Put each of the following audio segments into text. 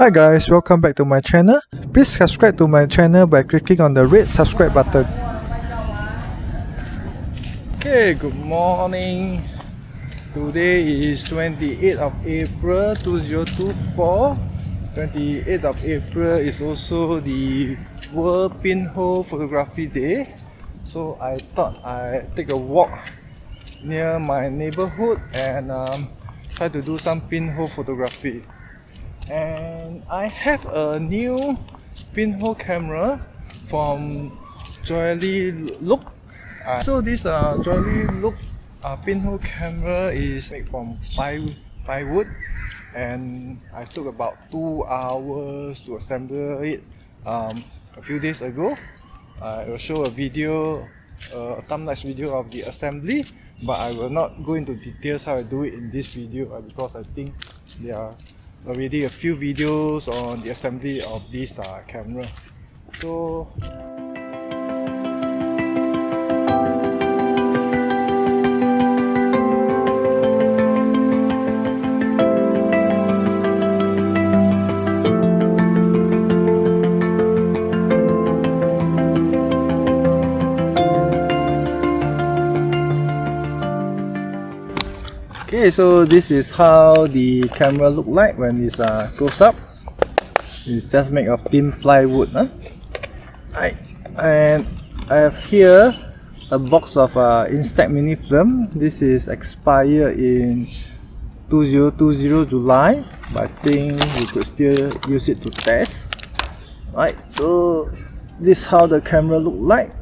Hi guys, welcome back to my channel. Please subscribe to my channel by clicking on the red subscribe button. Okay, good morning. Today is 28th of April 2024. 28th of April is also the World Pinhole Photography Day. So I thought I'd take a walk near my neighborhood and try to do some pinhole photography. And I have a new pinhole camera from Jollylook. So this Jollylook pinhole camera is made from plywood, and I took about 2 hours to assemble it a few days ago. I will show a video, a time-lapse video of the assembly, but I will not go into details how I do it in this video because I think there are already a few videos on the assembly of this camera. So okay, so this is how the camera look like when it goes up. It's just made of thin plywood, right? And I have here a box of Instax mini film. This is expired in 2020 July, but I think we could still use it to test, right? So this is how the camera look like,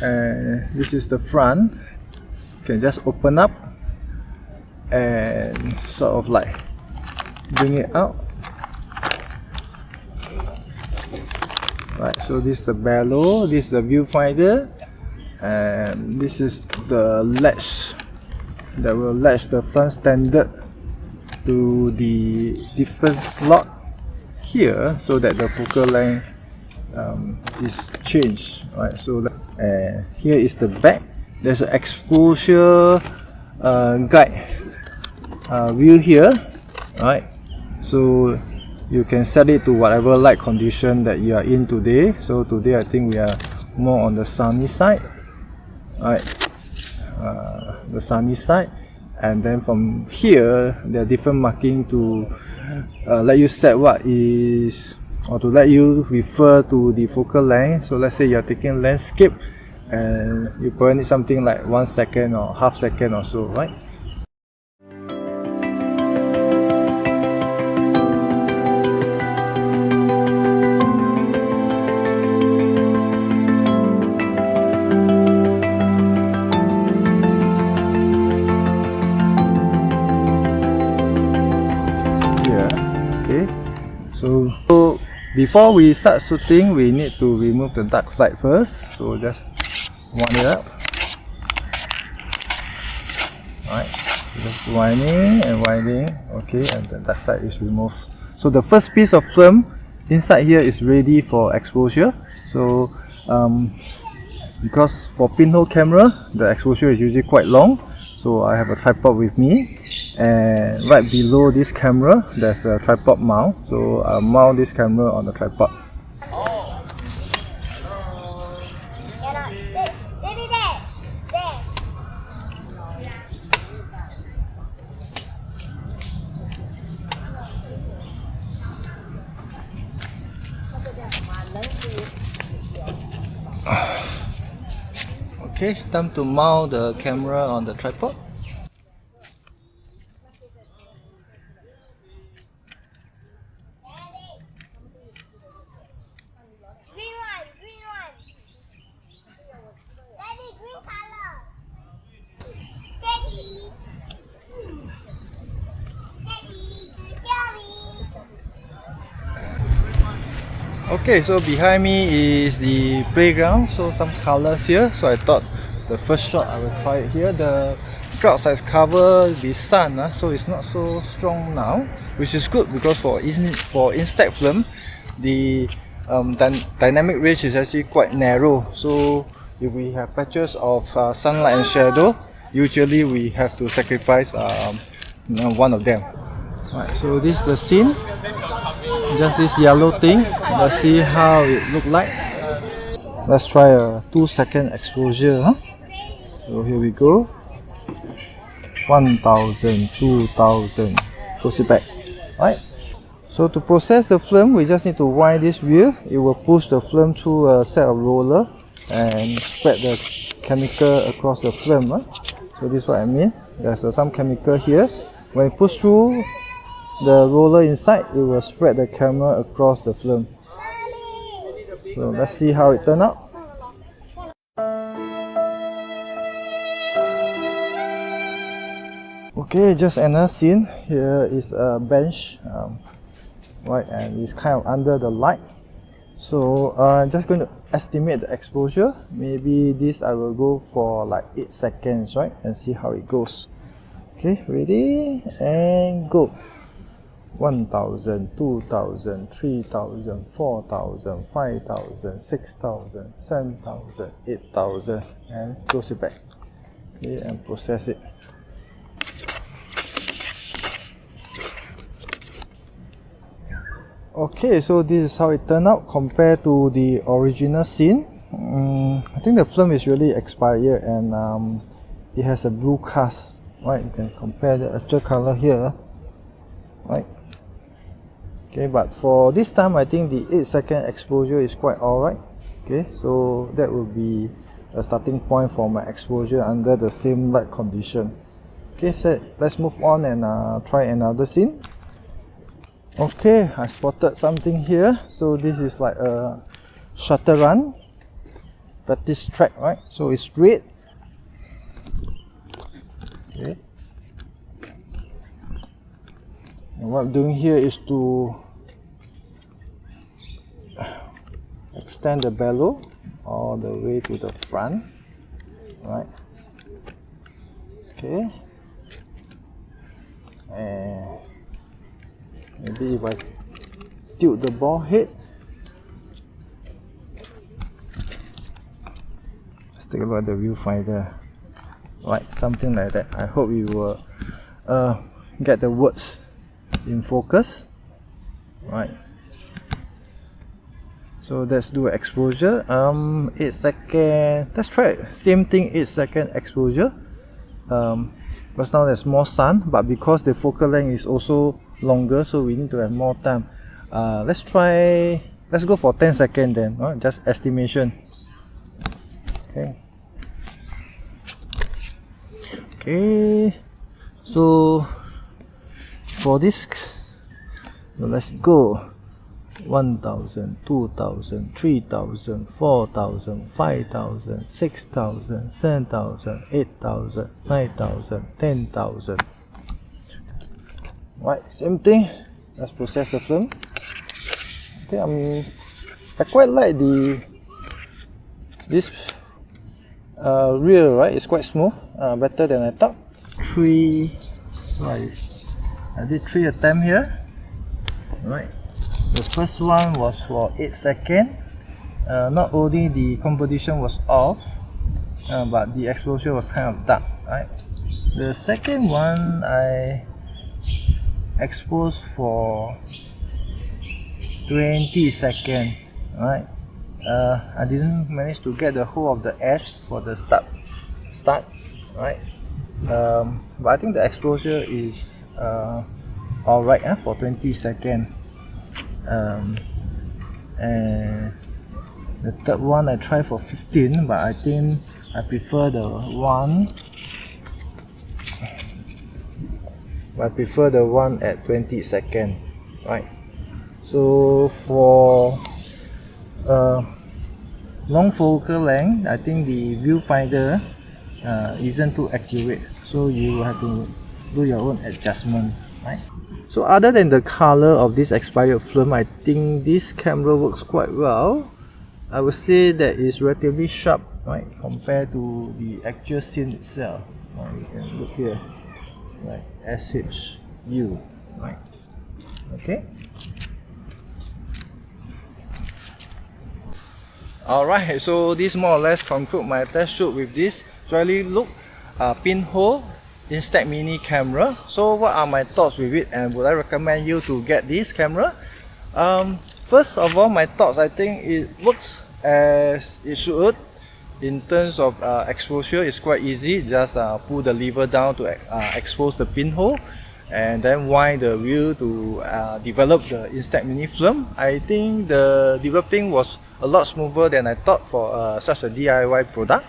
and this is the front. You can just open up and sort of like bring it out. Right, so this is the bellow, this is the viewfinder, and this is the latch that will latch the front standard to the different slot here, so that the focal length is changed. Right, so here is the back. There's an exposure guide view here, right? So you can set it to whatever light condition that you are in today. So today I think we are more on the sunny side, right? The sunny side, and then from here there are different marking to let you set what is, or to let you refer to the focal length. So let's say you are taking landscape and you probably need something like 1 second or half second or so, right? So before we start shooting, we need to remove the dark side first. So just wind it up. Alright, just winding and winding. Okay, and the dark side is removed. So the first piece of film inside here is ready for exposure. So because for pinhole camera, the exposure is usually quite long. So I have a tripod with me, and right below this camera there's a tripod mount. So I'll mount this camera on the tripod. Okay, time to mount the camera on the tripod. Okay, so behind me is the playground, so some colors here. So I thought the first shot I will try it here. The clouds has covered the sun, so it's not so strong now, which is good because for Instax film, the dynamic range is actually quite narrow. So if we have patches of sunlight and shadow, usually we have to sacrifice one of them. Right, so this is the scene. just this yellow thing. Let's see how it look like. Let's try a 2-second exposure, huh? So here we go. 1000, 2000. Push it back. Right. So to process the film, we just need to wind this wheel. It will push the film through a set of roller and spread the chemical across the film. Right? So this is what I mean. There's some chemical here. When you push through the roller inside, it will spread the camera across the film. So let's see how it turned out. Okay, just another scene. Here is a bench, right, and it's kind of under the light. So I'm just going to estimate the exposure. Maybe this I will go for like 8 seconds, right, and see how it goes. Okay, ready and go. 1000, 2000, 3000, 4000, 5000, 6000, 7000, 8000, and close it back. Okay, and process it. Okay, so this is how it turned out compared to the original scene. I think the film is really expired and it has a blue cast. Right, you can compare the actual color here. Right. Okay, but for this time, I think the 8-second exposure is quite alright. Okay, so that will be a starting point for my exposure under the same light condition. Okay, so let's move on and try another scene. Okay, I spotted something here. So this is like a shutter run practice track, right? So it's red. Okay. And what I'm doing here is to extend the bellow all the way to the front, right? Okay. And maybe if I tilt the ball head, let's take a look at the viewfinder. Right, something like that. I hope you will get the words in focus. Right. So let's do exposure. 8 seconds. Let's try it. Same thing, 8-second exposure. Because now there's more sun, but because the focal length is also longer, so we need to have more time. Let's go for 10 seconds then, right? Just estimation. Okay. Okay, so for this, let's go. 1000, 2000, 3000, 4000, 5000, 6000, 7000, 8000, 9000, 10,000. Right, same thing. Let's process the film. Okay, I quite like this rear, right? It's quite smooth, better than I thought. I did 3 attempts here. Right. The first one was for 8 seconds. Not only the composition was off, but the exposure was kind of dark. Right. The second one I exposed for 20 seconds. Right. I didn't manage to get the whole of the S for the start, right? But I think the exposure is alright for 20 seconds. And the third one I tried for 15, but I think I prefer the one. At 20 seconds, right? So for long focal length, I think the viewfinder isn't too accurate, so you have to do your own adjustment, right? So other than the color of this expired film, I think this camera works quite well. I would say that it's relatively sharp, right, compared to the actual scene itself. You can look here, right, SHU, right? Okay. Alright, so this more or less conclude my test shoot with this Jollylook Pinhole Instax mini camera. So what are my thoughts with it, and would I recommend you to get this camera? First of all, my thoughts, I think it works as it should. In terms of exposure, it's quite easy. Just pull the lever down to expose the pinhole, and then wind the wheel to develop the Instax mini film. I think the developing was a lot smoother than I thought for such a DIY product.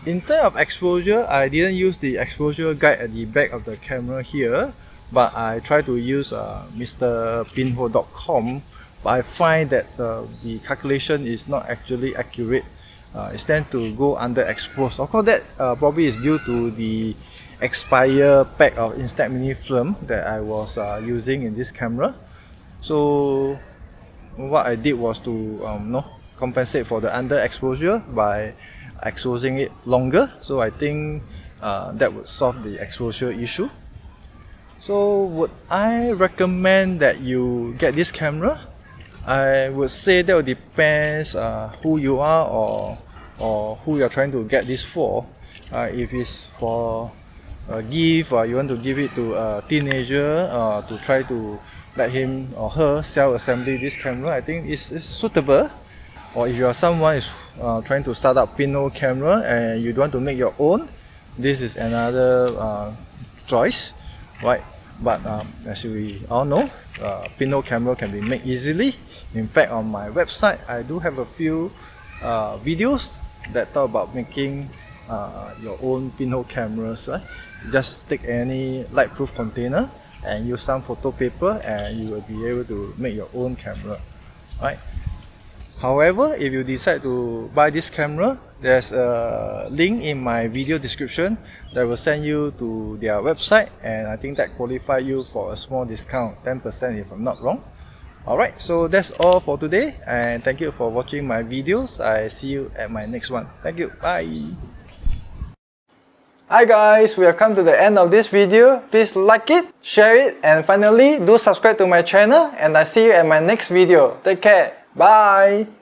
In terms of exposure, I didn't use the exposure guide at the back of the camera here, but I tried to use MrPinhole.com, but I find that the calculation is not actually accurate. It tends to go underexposed. Of course, that probably is due to the expired pack of Instax mini film that I was using in this camera. So what I did was to compensate for the underexposure by exposing it longer. So I think that would solve the exposure issue. So would I recommend that you get this camera? I would say that depends who you are or who you are trying to get this for. If it's for a gift or you want to give it to a teenager to try to let him or her self-assembly this camera, I think it's suitable. Or if you are someone is trying to start up Pinhole camera and you don't want to make your own, this is another choice, right? But as we all know, Pinhole camera can be made easily. In fact, on my website, I do have a few videos that talk about making your own Pinhole cameras. Right? Just take any light-proof container and use some photo paper, and you will be able to make your own camera. Right? However, if you decide to buy this camera, there's a link in my video description that will send you to their website, and I think that qualifies you for a small discount, 10% if I'm not wrong. Alright, so that's all for today, and thank you for watching my videos. I see you at my next one. Thank you, bye! Hi guys, we have come to the end of this video. Please like it, share it, and finally do subscribe to my channel, and I see you at my next video. Take care, bye!